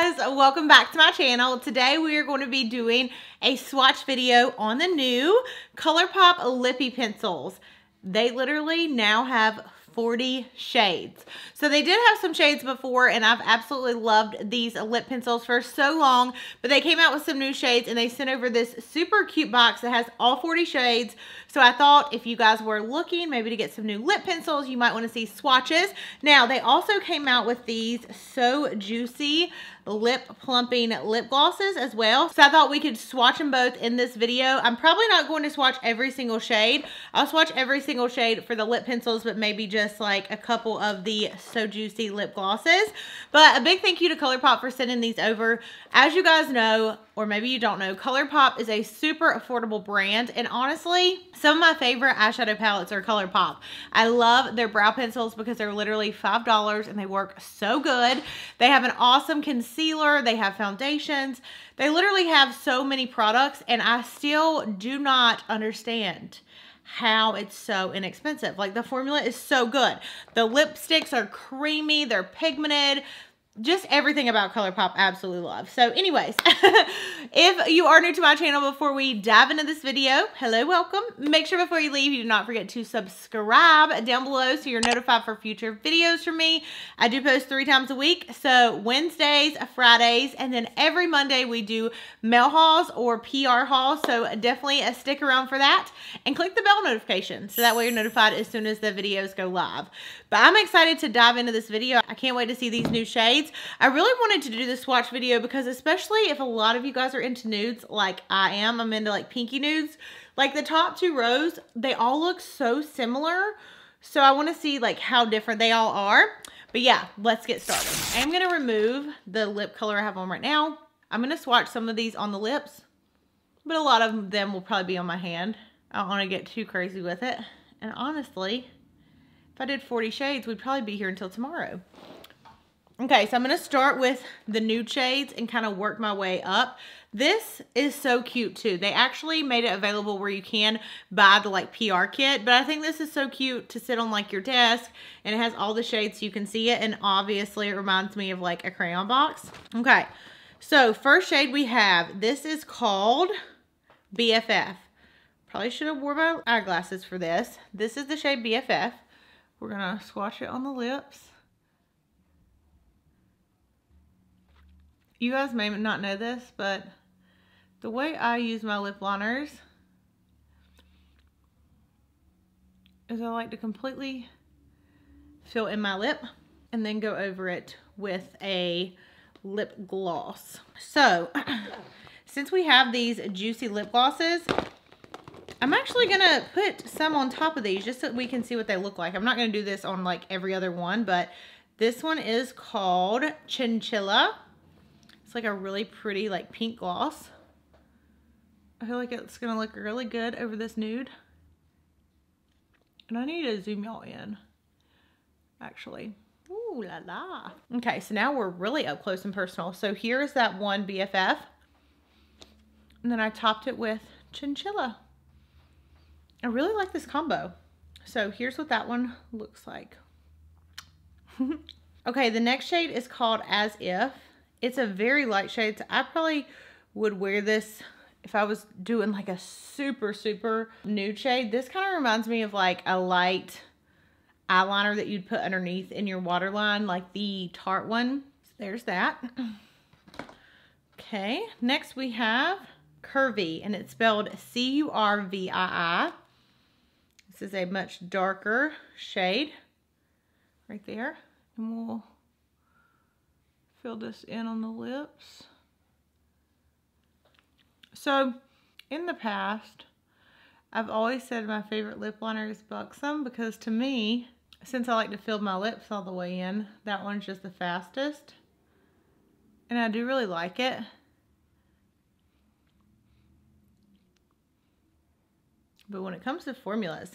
guys, welcome back to my channel. Today we are going to be doing a swatch video on the new Colourpop Lippie pencils. They literally now have 40 shades. So they did have some shades before, and I've absolutely loved these lip pencils for so long, but they came out with some new shades and they sent over this super cute box that has all 40 shades. So I thought if you guys were looking maybe to get some new lip pencils, you might want to see swatches. Now they also came out with these So Juicy lip plumping lip glosses as well. So I thought we could swatch them both in this video. I'm probably not going to swatch every single shade. I'll swatch every single shade for the lip pencils, but maybe just like a couple of the So Juicy lip glosses. But a big thank you to Colourpop for sending these over. As you guys know, or maybe you don't know, Colourpop is a super affordable brand, and honestly, some of my favorite eyeshadow palettes are Colourpop. I love their brow pencils because they're literally $5 and they work so good. They have an awesome concealer, they have foundations, they literally have so many products, and I still do not understand how it's so inexpensive. Like, the formula is so good. The lipsticks are creamy, they're pigmented. Just everything about Colourpop absolutely love. So anyways, if you are new to my channel, before we dive into this video, hello, welcome. Make sure before you leave, you do not forget to subscribe down below so you're notified for future videos from me. I do post 3 times a week. So Wednesdays, Fridays, and then every Monday we do mail hauls or PR hauls. So definitely stick around for that and click the bell notification so that way you're notified as soon as the videos go live. But I'm excited to dive into this video. I can't wait to see these new shades. I really wanted to do this swatch video because especially if a lot of you guys are into nudes like I am, I'm into like pinky nudes. Like the top 2 rows, they all look so similar. So I want to see like how different they all are. But yeah, let's get started. I'm going to remove the lip color I have on right now. I'm going to swatch some of these on the lips, but a lot of them will probably be on my hand. I don't want to get too crazy with it. And honestly, if I did 40 shades, we'd probably be here until tomorrow. Okay, so I'm going to start with the nude shades and kind of work my way up. This is so cute too. They actually made it available where you can buy the like PR kit, but I think this is so cute to sit on like your desk, and it has all the shades so you can see it, and obviously it reminds me of like a crayon box. Okay, so first shade we have, this is called BFF. Probably should have worn my eyeglasses for this. This is the shade BFF. We're going to swatch it on the lips. You guys may not know this, but the way I use my lip liners is I like to completely fill in my lip and then go over it with a lip gloss. So, since we have these juicy lip glosses, I'm actually going to put some on top of these just so we can see what they look like. I'm not going to do this on like every other one, but this one is called Chinchilla. It's like a really pretty like pink gloss. I feel like it's gonna look really good over this nude. And I need to zoom y'all in, actually. Ooh la la. Okay, so now we're really up close and personal. So here's that one BFF. And then I topped it with Chinchilla. I really like this combo. So here's what that one looks like. Okay, the next shade is called As If. It's a very light shade, so I probably would wear this if I was doing like a super, super nude shade. This kind of reminds me of like a light eyeliner that you'd put underneath in your waterline, like the Tarte one. So there's that. Okay, next we have Curvy, and it's spelled C-U-R-V-I-I. This is a much darker shade right there. And we'll fill this in on the lips. So, in the past, I've always said my favorite lip liner is Buxom because to me, since I like to fill my lips all the way in, that one's just the fastest. And I do really like it. But when it comes to formulas,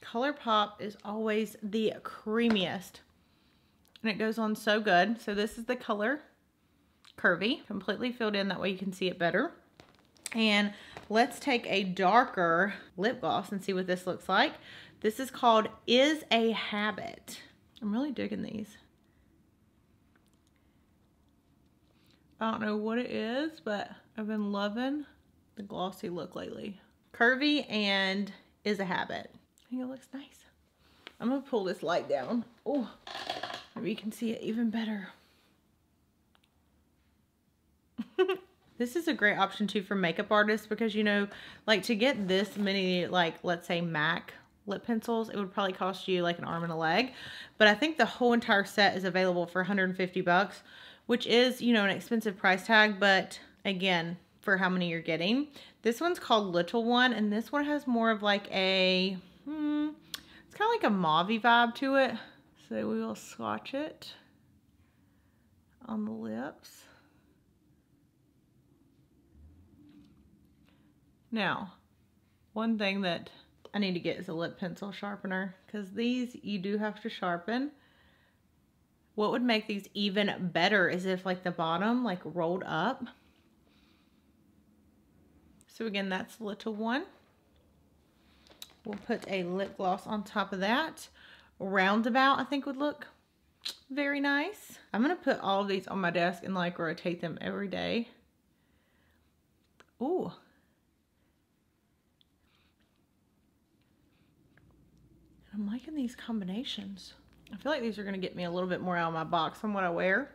Colourpop is always the creamiest. And it goes on so good. So this is the color Curvy, completely filled in, that way you can see it better. And let's take a darker lip gloss and see what this looks like. This is called Is a Habit. I'm really digging these. I don't know what it is, but I've been loving the glossy look lately. Curvy and is a habit. I think it looks nice. I'm gonna pull this light down. Oh, maybe you can see it even better. This is a great option too for makeup artists because, you know, like to get this many, like let's say MAC lip pencils, it would probably cost you like an arm and a leg. But I think the whole entire set is available for 150 bucks, which is, you know, an expensive price tag, but again, for how many you're getting. This one's called Little One, and this one has more of like a, it's kind of like a mauve-y vibe to it. So we will swatch it on the lips. Now, one thing that I need to get is a lip pencil sharpener because these you do have to sharpen. What would make these even better is if like the bottom like rolled up. So again, that's Little One. We'll put a lip gloss on top of that. Roundabout I think would look very nice. I'm gonna put all of these on my desk and like rotate them every day. Ooh. I'm liking these combinations. I feel like these are gonna get me a little bit more out of my box from what I wear.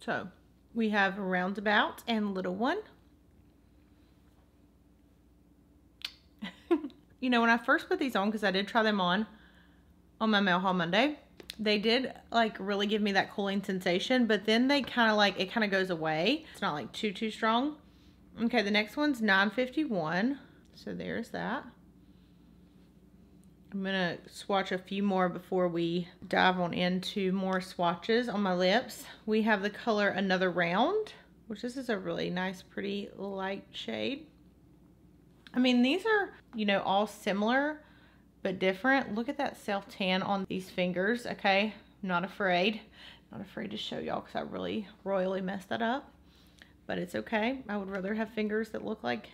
So we have Roundabout and Little One. You know, when I first put these on, because I did try them on my mail haul Monday, they did like really give me that cooling sensation, but then they kind of like, it kind of goes away. It's not like too strong. Okay, the next one's 951. So there's that. I'm gonna swatch a few more before we dive on into more swatches on my lips. We have the color Another Round, which this is a really nice, pretty light shade. I mean, these are, you know, all similar, but different. Look at that self-tan on these fingers, okay? Not afraid to show y'all because I really royally messed that up, but it's okay. I would rather have fingers that look like,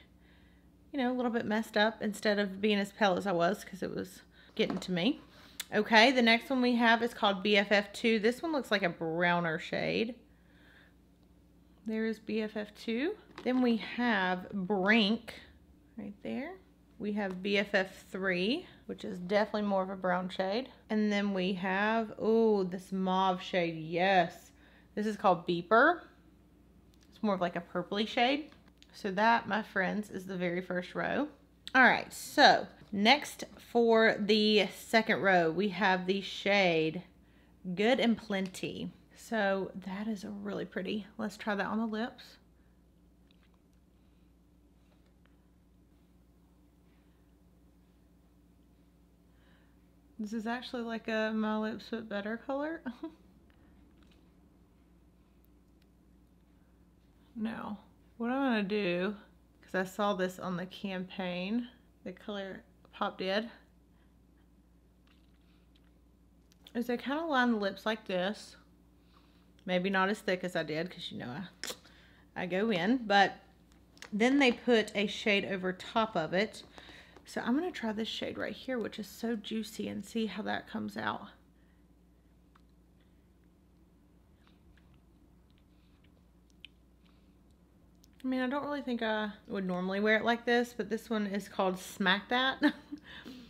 you know, a little bit messed up instead of being as pale as I was because it was getting to me. Okay, the next one we have is called BFF2. This one looks like a browner shade. There's BFF2. Then we have Brink right there. We have BFF3, which is definitely more of a brown shade. And then we have, oh, this mauve shade, yes. This is called Beeper. It's more of like a purpley shade. So that, my friends, is the very first row. All right, so next for the second row, we have the shade Good and Plenty. So that is really pretty. Let's try that on the lips. This is actually like a My Lips But Better color. Now, what I'm gonna do, because I saw this on the campaign, the Colourpop did, is they kind of line the lips like this. Maybe not as thick as I did, because you know I go in, but then they put a shade over top of it. So I'm gonna try this shade right here, which is so juicy, and see how that comes out. I mean, I don't really think I would normally wear it like this, but this one is called Smack That.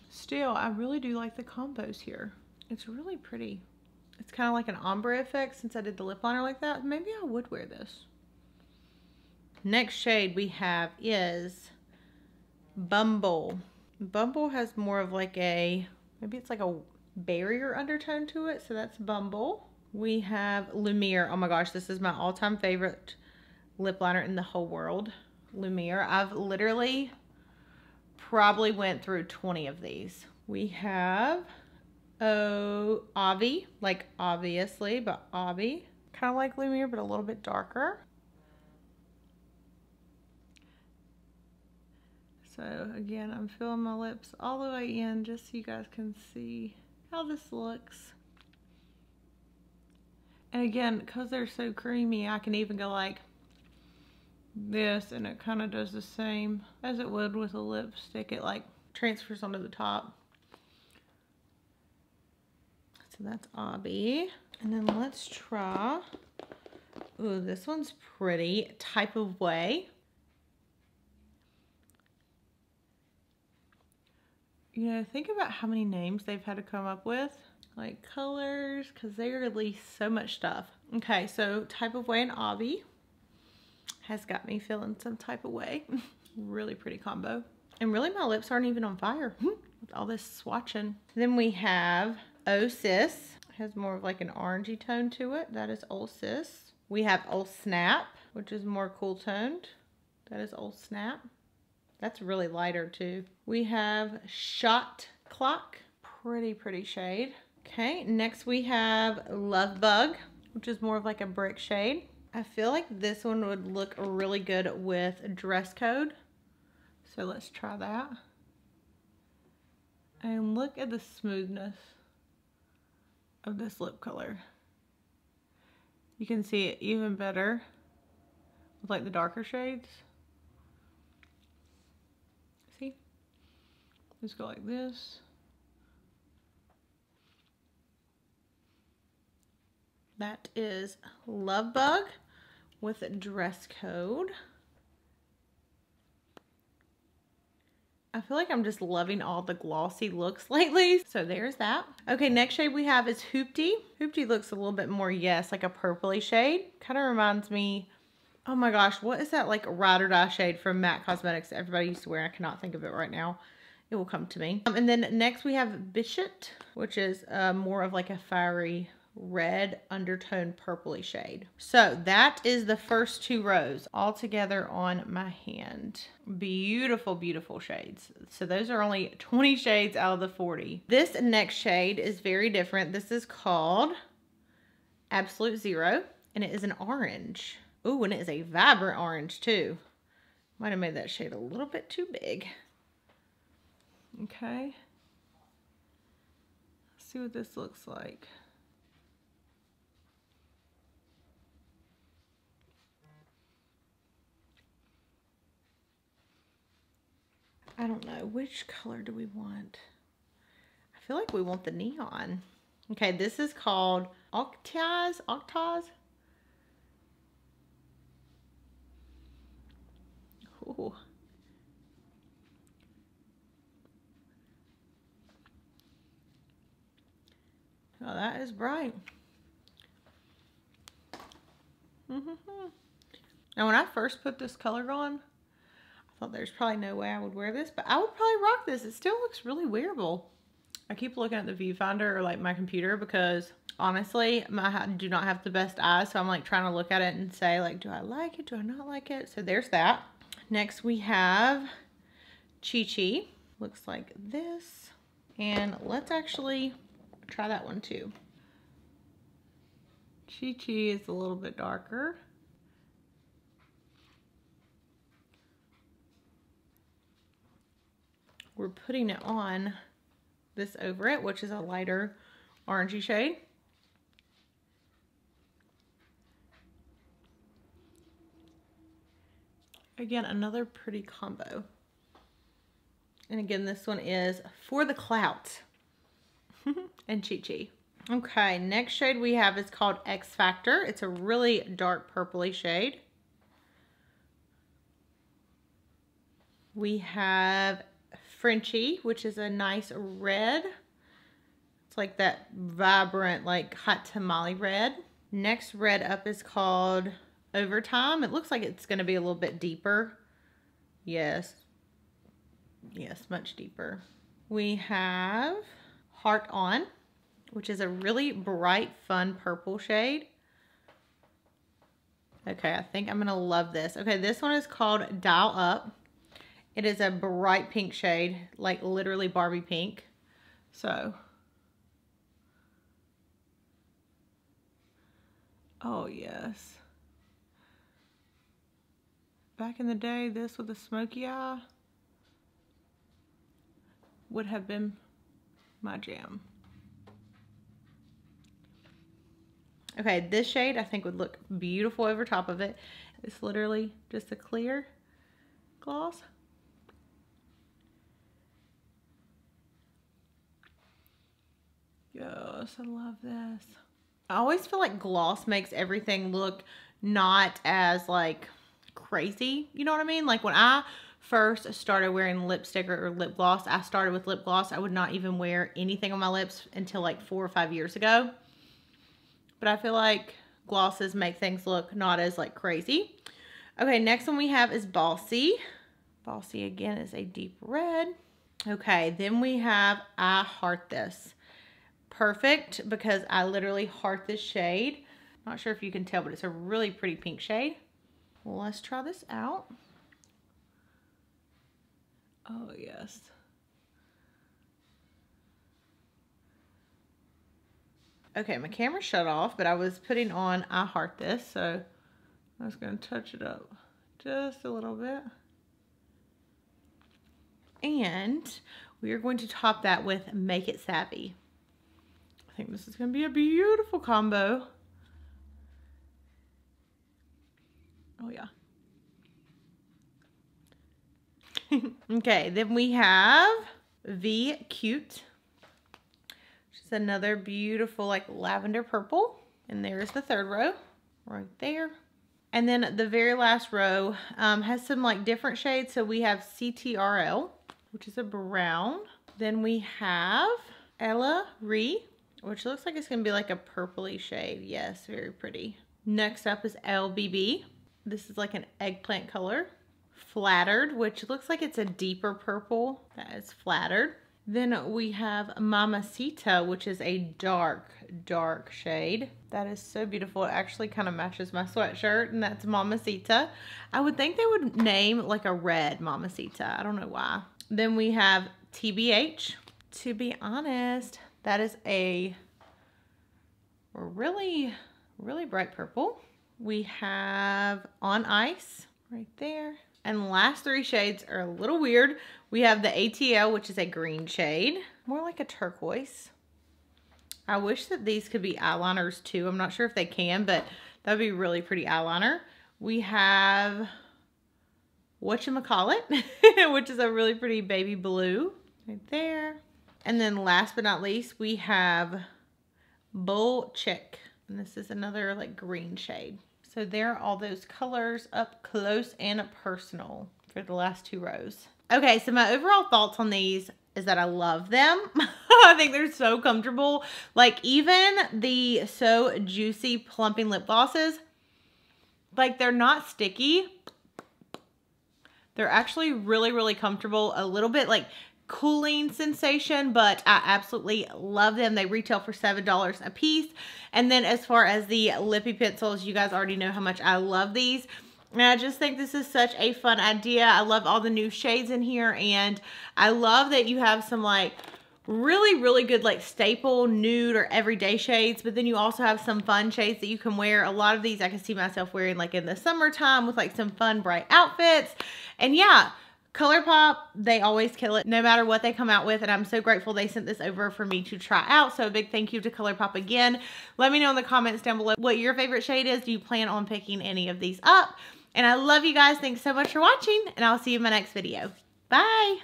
Still, I really do like the combos here. It's really pretty. It's kind of like an ombre effect since I did the lip liner like that. Maybe I would wear this. Next shade we have is Bumble. Bumble has more of like a, maybe it's like a barrier undertone to it, so that's Bumble. We have Lumiere. Oh my gosh, this is my all-time favorite lip liner in the whole world. Lumiere. I've literally probably went through 20 of these. We have Avi, like obviously, but Avi. Kind of like Lumiere, but a little bit darker. So again, I'm filling my lips all the way in just so you guys can see how this looks. And again, because they're so creamy, I can even go like this and it kind of does the same as it would with a lipstick. It like transfers onto the top. So that's Abby. And then let's try Ooh, this one's pretty. Type of Way. You know, think about how many names they've had to come up with. Like colors, because they release so much stuff. Okay, so Type of Way and Obby has got me feeling some type of way. Really pretty combo. And really my lips aren't even on fire with all this swatching. Then we have Oh Sis. Has more of like an orangey tone to it. That is Old Sis. We have Old Snap, which is more cool toned. That is Old Snap. That's really lighter too. We have Shot Clock. Pretty shade. Okay, next we have Love Bug, which is more of like a brick shade. I feel like this one would look really good with Dress Code. So let's try that. And look at the smoothness of this lip color. You can see it even better with like the darker shades. See? Just go like this. That is Love Bug with Dress Code. I feel like I'm just loving all the glossy looks lately. So there's that. Okay, next shade we have is Hoopty. Hoopty looks a little bit more, yes, like a purpley shade. Kind of reminds me, oh my gosh, what is that like Ride or Die shade from MAC Cosmetics that everybody used to wear? I cannot think of it right now. It will come to me. And then next we have Bishop, which is more of like a fiery red undertone purpley shade. So that is the first two rows all together on my hand. Beautiful shades. So those are only 20 shades out of the 40. This next shade is very different. This is called Absolute Zero, and it is an orange. Ooh, and it is a vibrant orange too. Might have made that shade a little bit too big. Okay. Let's see what this looks like. I don't know, which color do we want? I feel like we want the neon. Okay, this is called Octaz. Ooh. Oh, that is bright. Now, when I first put this color on, I thought there's probably no way I would wear this, but I would probably rock this. It still looks really wearable. I keep looking at the viewfinder or like my computer because honestly, I do not have the best eyes. So I'm like trying to look at it and say like, do I like it? Do I not like it? So there's that. Next we have Chi Chi. Looks like this. And let's actually try that one too. Chi Chi is a little bit darker. We're putting it on this over it, which is a lighter orangey shade. Again, another pretty combo. And again, this one is For the Clout and Chi Chi. Okay, next shade we have is called X Factor. It's a really dark purpley shade. We have Frenchie, which is a nice red. It's like that vibrant, like hot tamale red. Next red up is called Overtime. It looks like it's going to be a little bit deeper. Yes, much deeper. We have Heart On, which is a really bright, fun purple shade. Okay, I think I'm going to love this. Okay, this one is called Dial Up. It is a bright pink shade, like literally Barbie pink. So, oh yes. Back in the day, this with a smoky eye would have been my jam. Okay, this shade I think would look beautiful over top of it. It's literally just a clear gloss. Yes, I love this. I always feel like gloss makes everything look not as like crazy. You know what I mean? Like when I first started wearing lipstick or lip gloss, I started with lip gloss. I would not even wear anything on my lips until like 4 or 5 years ago. But I feel like glosses make things look not as like crazy. Okay, next one we have is Bossy. Bossy again is a deep red. Okay, then we have I Heart This. Perfect because I literally heart this shade. Not sure if you can tell, but it's a really pretty pink shade. Well, let's try this out. Oh, yes. Okay, my camera shut off, but I was putting on I Heart This, so I was going to touch it up just a little bit. And we are going to top that with Make It Savvy. I think this is going to be a beautiful combo. Oh, yeah. Okay, then we have V Cute. Which is another beautiful like lavender purple. And there's the third row right there. And then the very last row has some like different shades. So we have CTRL, which is a brown. Then we have Ella Ree, which looks like it's going to be like a purpley shade. Yes, very pretty. Next up is LBB. This is like an eggplant color. Flattered, which looks like it's a deeper purple. That is Flattered. Then we have Mamacita, which is a dark, dark shade. That is so beautiful. It actually kind of matches my sweatshirt, and that's Mamacita. I would think they would name like a red Mamacita. I don't know why. Then we have TBH. To be honest, that is a really, really bright purple. We have On Ice right there. And the last three shades are a little weird. We have the ATL, which is a green shade, more like a turquoise. I wish that these could be eyeliners too. I'm not sure if they can, but that would be really pretty eyeliner. We have Whatchamacallit, which is a really pretty baby blue right there. And then last but not least, we have Bull Chick. And this is another like green shade. So there are all those colors up close and personal for the last two rows. Okay, so my overall thoughts on these is that I love them. I think they're so comfortable. Like even the So Juicy Plumping Lip Glosses, like they're not sticky. They're actually really, really comfortable. A little bit like cooling sensation, but I absolutely love them. They retail for $7 a piece. And then as far as the Lippie pencils, you guys already know how much I love these. And I just think this is such a fun idea. I love all the new shades in here, and I love that you have some like really, really good like staple nude or everyday shades, but then you also have some fun shades that you can wear. A lot of these I can see myself wearing like in the summertime with like some fun bright outfits. And yeah, Colourpop, they always kill it no matter what they come out with, and I'm so grateful they sent this over for me to try out. So a big thank you to Colourpop again. Let me know in the comments down below what your favorite shade is. Do you plan on picking any of these up? And I love you guys. Thanks so much for watching, and I'll see you in my next video. Bye!